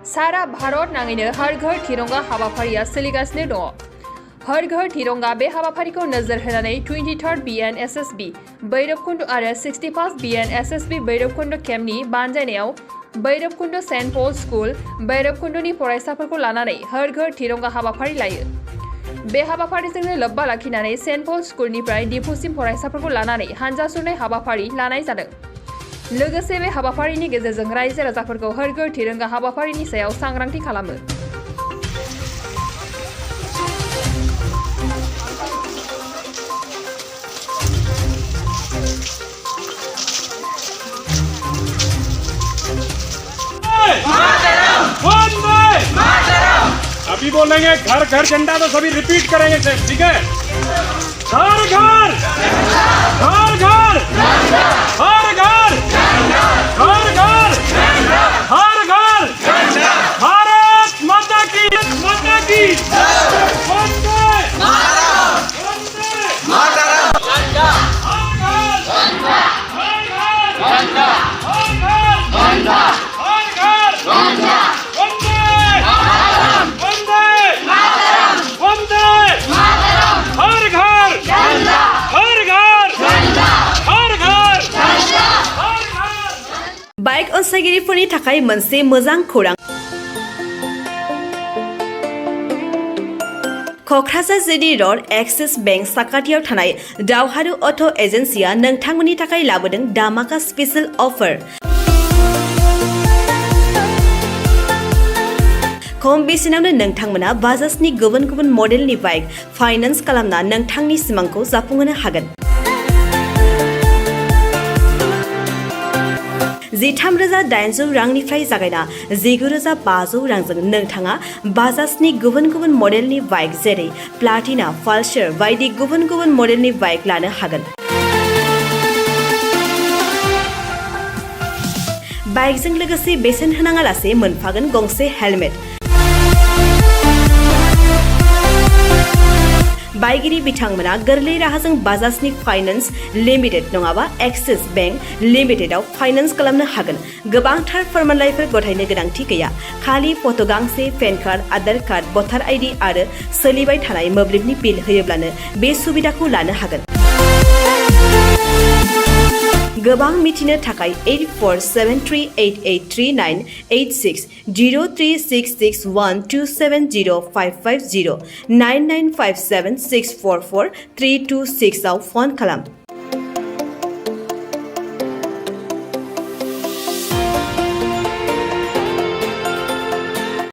सारा भारत नाङैनो हर घर तिरंगा हाबाफारिया सोलिगासिनो दङ। हर घर तिरंगा बे हाबाफारिखौ नोजोर होनानै 23rd BN SSB भैरबकुंड आरो 61st BN SSB भैरबकुंड केम्पनि बानजायनायाव भैरबकुंड सेन्ट पल स्कुल भैरबकुंडनि फरायसाफोरखौ लानानै हर घर तिरंगा हाबाफारि लायो। बे हाबाफारिजोंनो लोब्बा लाखिनानै सेन्ट पल स्कुलनिफ्राय दिफुसिम फरायसाफोरखौ लानानै हानजा सुरनाय हाबाफारि लानाय जादों। लोगोसे बे हाबाफारिनि गेजेरजों रायजो राजाफोरखौ हर घर तिरंगा हाबाफारिनि सायाव सांग्रांथि खालामो। अभी बोलेंगे घर घर झंडा तो सभी रिपीट करेंगे सर, ठीक है? घर घर घर घर हर घर हर घर हर घर भारत माता की वंदे मातरम बाइक अनसायगिरिफोरनि थाखाय मोनसे मोजां खौरां। Kokrajhar GD road axis bank साखाथियाव थानाय दावहारु अट' एजेन्सिया नोंथांमोननि थाखाय लाबोदों धामाका स्पेशल अफार। खम बेसेनावनो नोंथांमोना बाजाजनि गुबुन गुबुन मडेलनि बाइक फाइनान्स खालामना नोंथांनि सिमांखौ जाफुंहोनो हागोन। 13,800 रांनिफ्राय जागायना 19,500 रांजों नोंथाङा बाजाजनि गुबुन गुबुन मडेलनि बाइक जेरै प्लाटिना, पालसार बायदि गुबुन गुबुन मडेलनि बाइक लानो हागोन। बाइकजों लोगोसे बेसेन होनाङालासे मोनफागोन गंसे हेलमेट। बाइगिरि बिथांमोना गोरलै राहाजों बाजाजनि फाइनान्स लिमिटेड नङाबा एक्सिस बेंक लिमिटेडआव फाइनान्स खालामनो हागोन। गोबांथार फोरमानलाइफोर गथायनो गोनांथि गैया। खालि फट' गांसे, पेन कार्ड, आधार कार्ड, भटार आइडि आरो सोलिबाय थानाय मोब्लिबनि बिल होयोब्लानो बे सुबिदाखौ लानो हागोन। गोबां मिथिनो थाखाय 8473883986 03661270550 9957644326 आव फन खालाम।